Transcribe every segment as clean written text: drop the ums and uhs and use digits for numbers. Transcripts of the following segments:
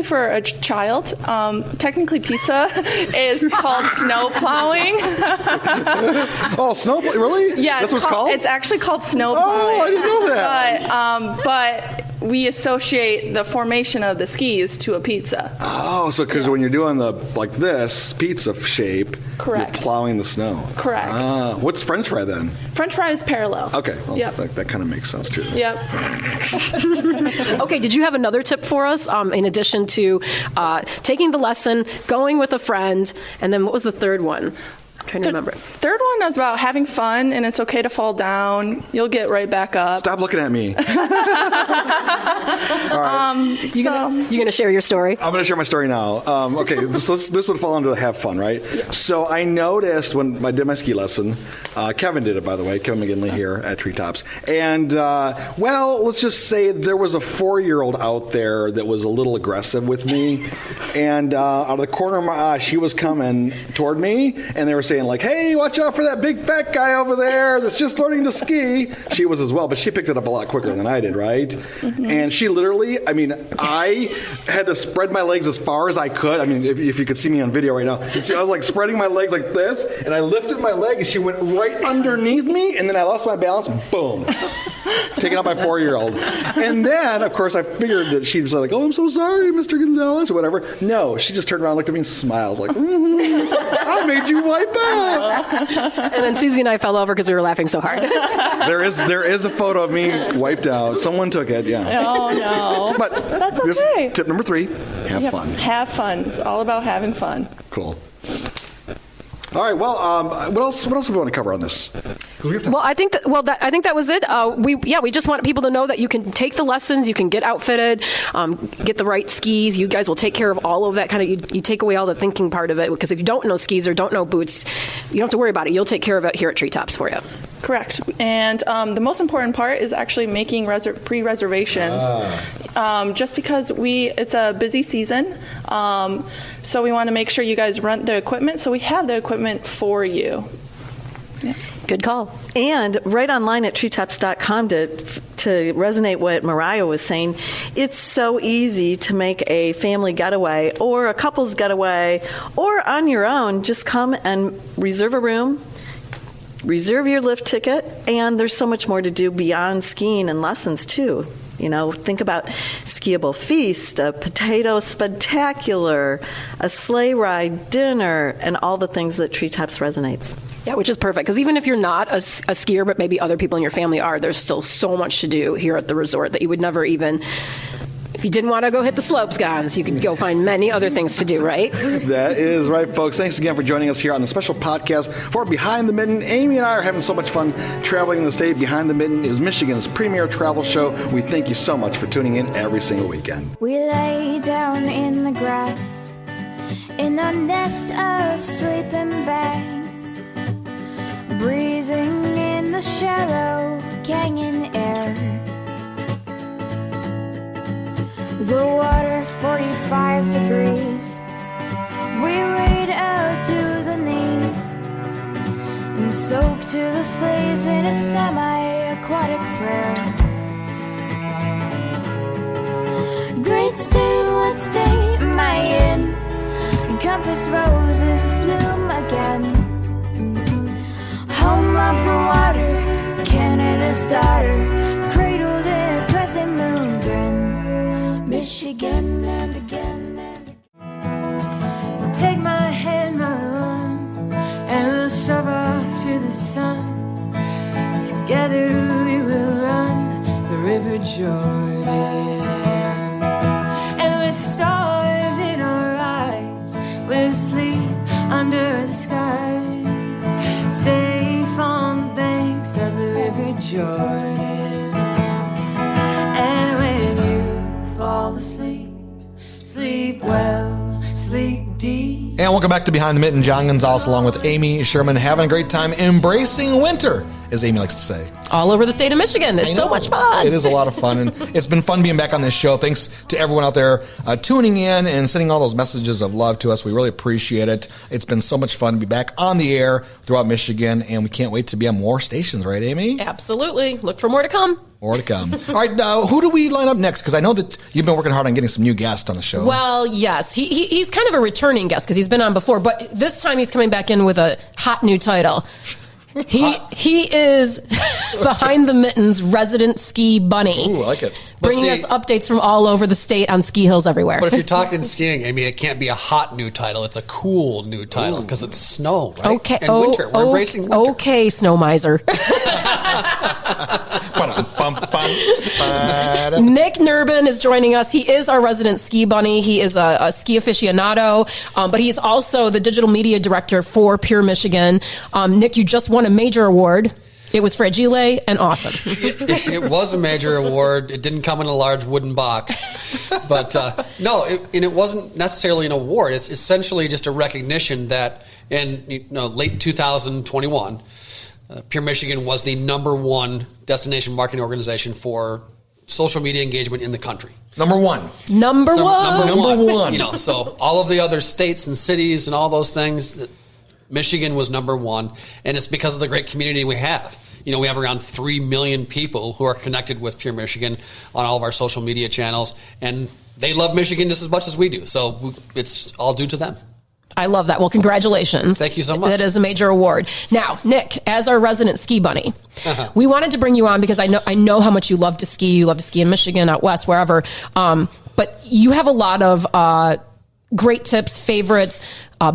For a child, technically pizza is called snow plowing. Oh, snow really? Yeah, that's what it's called. It's actually called snow plowing. Oh, I didn't know that. But we associate the formation of the skis to a pizza. Oh, so because when you're doing this pizza shape, correct, you're plowing the snow. Correct. What's French fry then? French fry is parallel. Okay, well, yep. that kind of makes sense too. Yep. Okay, did you have another tip for us in addition to taking the lesson, going with a friend, and then what was the third one? I'm trying to remember. Third one is about having fun, and it's okay to fall down. You'll get right back up. Stop looking at me. All right. You gonna share your story? I'm going to share my story now. Okay, so this would fall under have fun, right? Yeah. So I noticed when I did my ski lesson, Kevin did it, by the way, Kevin McGinley here at Treetops. And, let's just say there was a 4-year-old out there that was a little aggressive with me. And out of the corner of my eye, she was coming toward me, and they were saying, hey, watch out for that big fat guy over there that's just learning to ski. She was as well, but she picked it up a lot quicker than I did, right? Mm-hmm. And she literally, I had to spread my legs as far as I could. If you could see me on video right now, you'd see I was spreading my legs like this, and I lifted my leg, and she went right underneath me, and then I lost my balance, boom. Taken out by 4-year-old. And then, of course, I figured that she was like, oh, I'm so sorry, Mr. Gonzalez, or whatever. No, she just turned around, looked at me, and smiled, I made you wipe out. And then Susie and I fell over because we were laughing so hard. There is a photo of me wiped out. Someone took it, yeah. Oh, no. But that's okay. Tip number 3, have fun. Have fun. It's all about having fun. Cool. All right. Well, what else do we want to cover on this? Well, I think that was it. We just want people to know that you can take the lessons, you can get outfitted, get the right skis. You guys will take care of all of that kind of. You take away all the thinking part of it, because if you don't know skis or don't know boots, you don't have to worry about it. You'll take care of it here at Treetops for you. Correct. And the most important part is actually making pre-reservations. Just because it's a busy season, so we want to make sure you guys rent the equipment, so we have the equipment for you. Yeah. Good call. And right online at treetops.com to resonate what Mariah was saying, it's so easy to make a family getaway or a couple's getaway or on your own. Just come and reserve a room, reserve your lift ticket, and there's so much more to do beyond skiing and lessons too. Think about skiable feast, a potato spectacular, a sleigh ride, dinner, and all the things that Treetops resonates. Yeah, which is perfect, because even if you're not a skier, but maybe other people in your family are, there's still so much to do here at the resort that you would never even... If you didn't want to go hit the slopes, Gons, you could go find many other things to do, right? That is right, folks. Thanks again for joining us here on the special podcast for Behind the Mitten. Amy and I are having so much fun traveling the state. Behind the Mitten is Michigan's premier travel show. We thank you so much for tuning in every single weekend. We lay down in the grass in a nest of sleeping bags, breathing in the shallow canyon air. The water 45 degrees, we wade out to the knees and soak to the sleeves in a semi-aquatic prayer. Great state, what state am I in? Compass roses bloom again. Home of the water, Canada's daughter, cradled in a crescent moon grin. Michigan and again and again. Take my hand, my arm, and we'll shove off to the sun. Together we will run the River Jordan. And with stars in our eyes, we'll sleep under the skies, safe on the banks of the River Jordan. Fall asleep, sleep well, sleep deep. And welcome back to Behind the Mitten. John Gonzalez along with Amy Sherman, having a great time embracing winter, as Amy likes to say. All over the state of Michigan. It's so much fun. It is a lot of fun, and it's been fun being back on this show. Thanks to everyone out there tuning in and sending all those messages of love to us. We really appreciate it. It's been so much fun to be back on the air throughout Michigan, and we can't wait to be on more stations, right, Amy? Absolutely. Look for more to come. More to come. All right, who do we line up next? Because I know that you've been working hard on getting some new guests on the show. Well, yes. He's kind of a returning guest because he's been on before, but this time he's coming back in with a hot new title. He is Behind the Mittens resident ski bunny. Ooh, I like it. Bringing us updates from all over the state on ski hills everywhere. But if you're talking skiing, Amy, it can't be a hot new title. It's a cool new title because it's snow, right? Okay. And winter. We're embracing winter. Okay, snow miser. Nick Nerbonne is joining us. He is our resident ski bunny. He is a ski aficionado, but he's also the digital media director for Pure Michigan. Nick, you just won a major award. It was fragile and awesome. It was a major award. It didn't come in a large wooden box. But it wasn't necessarily an award. It's essentially just a recognition that in late 2021, Pure Michigan was the number one destination marketing organization for social media engagement in the country. Number one. Number one. So all of the other states and cities and all those things, Michigan was number one, and it's because of the great community we have. We have around 3 million people who are connected with Pure Michigan on all of our social media channels, and they love Michigan just as much as we do. So it's all due to them. I love that. Well, congratulations. Thank you so much. That is a major award. Now, Nick, as our resident ski bunny, we wanted to bring you on because I know how much you love to ski. You love to ski in Michigan, out west, wherever. But you have a lot of great tips, favorites,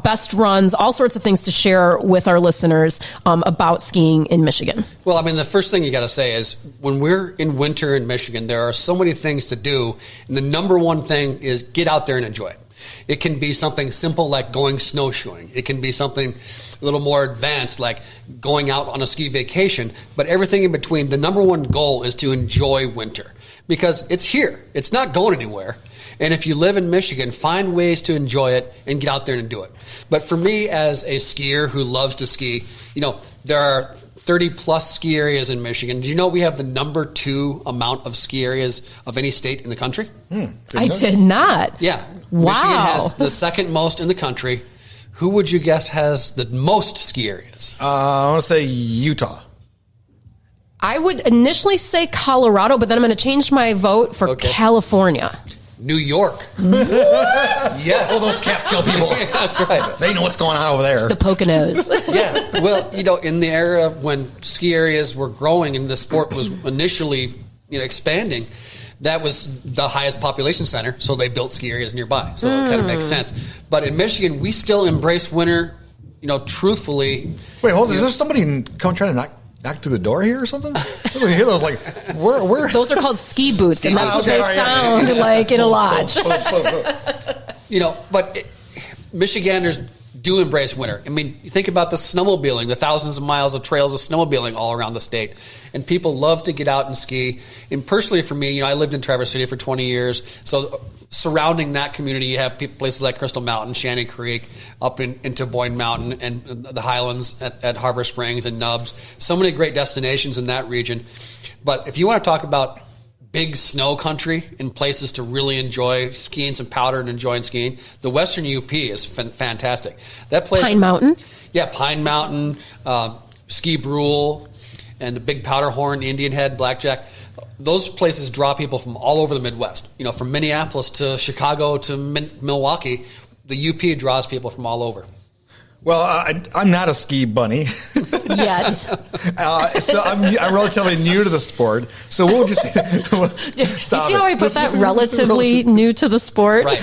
best runs, all sorts of things to share with our listeners about skiing in Michigan. Well, I mean, the first thing you got to say is when we're in winter in Michigan, there are so many things to do. And the number one thing is get out there and enjoy it. It can be something simple like going snowshoeing. It can be something a little more advanced like going out on a ski vacation. But everything in between, the number one goal is to enjoy winter because it's here. It's not going anywhere. And if you live in Michigan, find ways to enjoy it and get out there and do it. But for me, as a skier who loves to ski, there are 30-plus ski areas in Michigan. Do you know we have the number 2 amount of ski areas of any state in the country? I did not. Yeah. Wow. Michigan has the second most in the country. Who would you guess has the most ski areas? I want to say Utah. I would initially say Colorado, but then I'm going to change my vote for California. New York. Yes. All those Catskill people. That's right. They know what's going on over there. The Poconos. Yeah. Well, in the era when ski areas were growing and the sport was initially expanding, that was the highest population center, so they built ski areas nearby. So it kind of makes sense. But in Michigan, we still embrace winter, truthfully. Wait, hold on. Is there somebody trying to knock through the door here or something? You hear those like, where? Those are called ski boots, and that's what they sound like in a lodge. But Michiganders do embrace winter. I mean, you think about the snowmobiling, the thousands of miles of trails of snowmobiling all around the state. And people love to get out and ski. And personally for me, I lived in Traverse City for 20 years. So surrounding that community, you have places like Crystal Mountain, Shanty Creek, up into Boyne Mountain, and the Highlands at Harbor Springs and Nubs. So many great destinations in that region. But if you want to talk about big snow country and places to really enjoy skiing some powder and enjoying skiing, the Western UP is fantastic. That place, Pine Mountain? Yeah, Pine Mountain, Ski Brule, and the Big Powderhorn, Indian Head, Blackjack. Those places draw people from all over the Midwest. From Minneapolis to Chicago to Milwaukee, the UP draws people from all over. Well, I'm not a ski bunny. Yet. So I'm relatively new to the sport. So what would you say? You see how I put that relatively new to the sport? Right.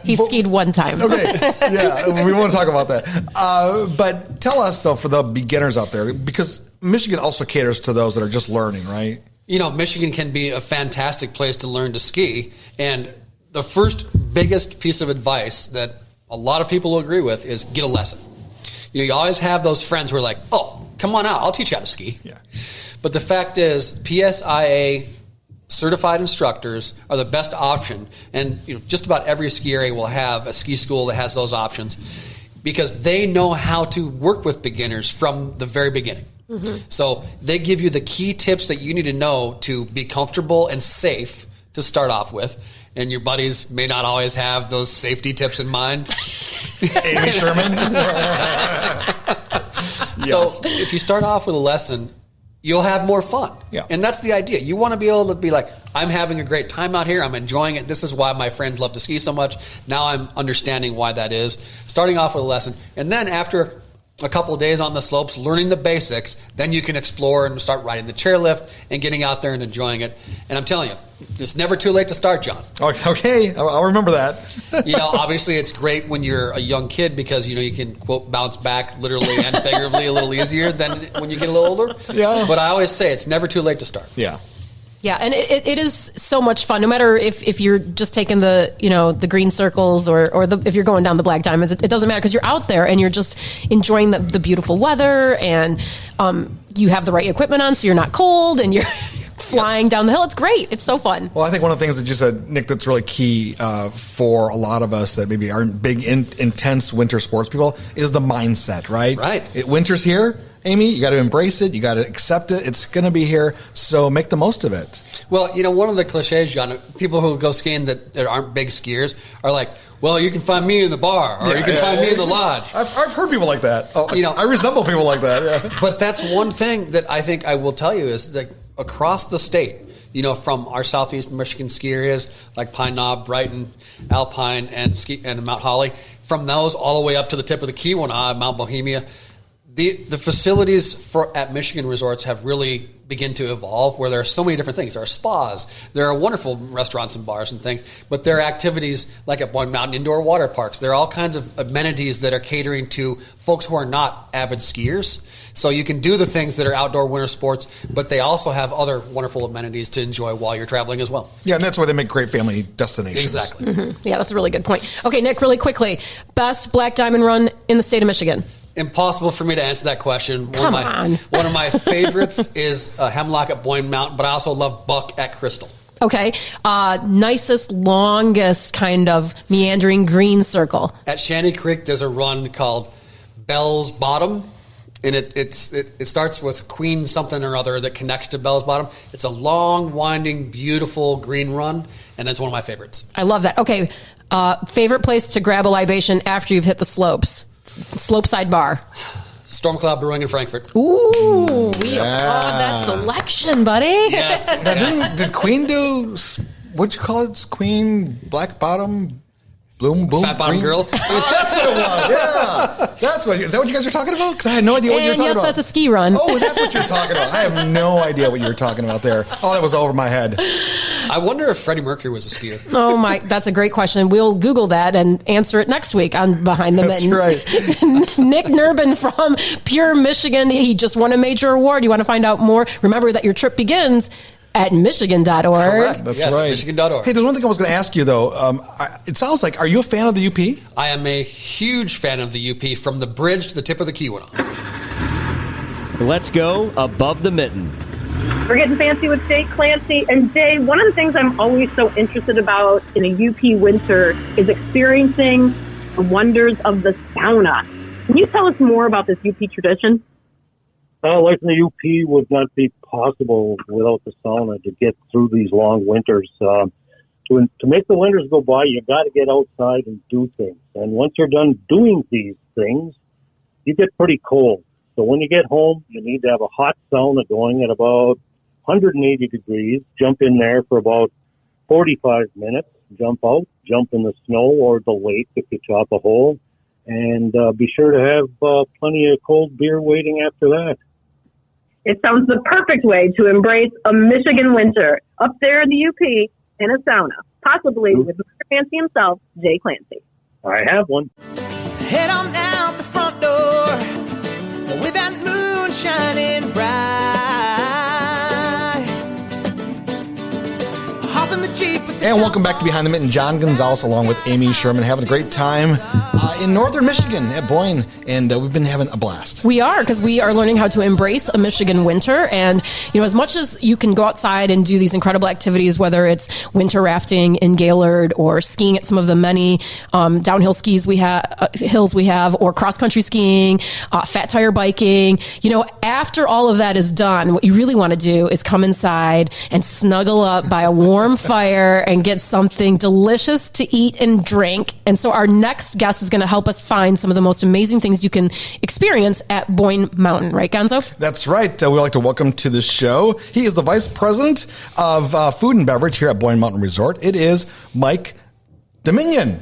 He skied one time. Okay. Yeah, we want to talk about that. But tell us, though, for the beginners out there, because Michigan also caters to those that are just learning, right? Michigan can be a fantastic place to learn to ski. And the first biggest piece of advice that a lot of people will agree with is get a lesson. You always have those friends who are like, oh, come on out, I'll teach you how to ski. Yeah. But the fact is, PSIA certified instructors are the best option. And just about every ski area will have a ski school that has those options because they know how to work with beginners from the very beginning. Mm-hmm. So they give you the key tips that you need to know to be comfortable and safe to start off with. And your buddies may not always have those safety tips in mind. Amy Sherman. So if you start off with a lesson, you'll have more fun. Yeah. And that's the idea. You want to be able to be like, I'm having a great time out here. I'm enjoying it. This is why my friends love to ski so much. Now I'm understanding why that is. Starting off with a lesson. And then after a couple of days on the slopes, learning the basics, then you can explore and start riding the chairlift and getting out there and enjoying it. And I'm telling you, it's never too late to start, John. Okay, I'll remember that. Obviously it's great when you're a young kid because, you can, quote, bounce back literally and figuratively a little easier than when you get a little older. Yeah. But I always say it's never too late to start. Yeah. Yeah, and it is so much fun. No matter if you're just taking the the green circles or if you're going down the black diamonds, it doesn't matter because you're out there and you're just enjoying the beautiful weather and you have the right equipment on, so you're not cold and you're flying down the hill. It's great. It's so fun. Well, I think one of the things that you said, Nick, that's really key for a lot of us that maybe aren't big, intense winter sports people is the mindset, right? Right. Winter's here. Amy, you got to embrace it. You got to accept it. It's going to be here. So make the most of it. Well, one of the cliches, John, people who go skiing that aren't big skiers are like, well, you can find me in the bar or you can find me in the lodge. I've heard people like that. I resemble people like that. Yeah. But that's one thing that I think I will tell you is that across the state, from our southeast Michigan ski areas like Pine Knob, Brighton, Alpine, and Mount Holly, from those all the way up to the tip of the Keweenaw, Mount Bohemia, the facilities at Michigan resorts have really begin to evolve where there are so many different things. There are spas, there are wonderful restaurants and bars and things, but there are activities like at Boyne Mountain indoor water parks. There are all kinds of amenities that are catering to folks who are not avid skiers. So you can do the things that are outdoor winter sports, but they also have other wonderful amenities to enjoy while you're traveling as well. Yeah, and that's why they make great family destinations. Exactly. Mm-hmm. Yeah, that's a really good point. Okay, Nick, really quickly, best black diamond run in the state of Michigan? Impossible for me to answer that question. Come on. One of my favorites is Hemlock at Boyne Mountain, but I also love Buck at Crystal. Okay. Nicest, longest kind of meandering green circle. At Shanty Creek, there's a run called Bell's Bottom, and it starts with Queen something or other that connects to Bell's Bottom. It's a long, winding, beautiful green run, and that's one of my favorites. I love that. Okay. Favorite place to grab a libation after you've hit the slopes? Slopeside bar. Storm Cloud Brewing in Frankfurt. Ooh, we applaud that selection, buddy. Yes. Now, did Queen do, what'd you call it? Queen, Black Bottom, Boom, Fat Bottom Green? Girls? Oh, that's what it was. Yeah. Is that what you guys are talking about? Because I had no idea what you were talking about. And yes, that's a ski run. Oh, that's what you're talking about. I have no idea what you were talking about there. Oh, that was over my head. I wonder if Freddie Mercury was a skier. Oh, my. That's a great question. We'll Google that and answer it next week on Behind the Mitten. That's right. Nick Nerbonne from Pure Michigan. He just won a major award. You want to find out more? Remember that your trip begins at Michigan.org. Correct. That's yes, right. Michigan.org. Hey, there's one thing I was going to ask you, though. It sounds like, are you a fan of the UP? I am a huge fan of the UP from the bridge to the tip of the Keweenaw. Let's go above the mitten. We're getting fancy with Jay Clancy. And Jay, one of the things I'm always so interested about in a UP winter is experiencing the wonders of the sauna. Can you tell us more about this UP tradition? Life in the UP would not be possible without the sauna to get through these long winters. To make the winters go by, you got to get outside and do things. And once you're done doing these things, you get pretty cold. So when you get home, you need to have a hot sauna going at about 180 degrees. Jump in there for about 45 minutes. Jump out, jump in the snow or the lake if you chop a hole. And be sure to have plenty of cold beer waiting after that. It sounds the perfect way to embrace a Michigan winter up there in the UP in a sauna, possibly with Mr. Fancy himself, Jay Clancy. I have one. Head on out the front door with that moon shining bright. Hop in the Jeep. And welcome back to Behind the Mitten. John Gonzalez along with Amy Sherman having a great time in northern Michigan at Boyne, and we've been having a blast. We are, because we are learning how to embrace a Michigan winter. And, as much as you can go outside and do these incredible activities, whether it's winter rafting in Gaylord or skiing at some of the many downhill skis hills we have, or cross-country skiing, fat tire biking, after all of that is done, what you really want to do is come inside and snuggle up by a warm fire and and get something delicious to eat and drink. And so our next guest is going to help us find some of the most amazing things you can experience at Boyne Mountain. Right, Gonzo? That's right. We'd like to welcome to the show. He is the Vice President of Food and Beverage here at Boyne Mountain Resort. It is Mike Doumanian.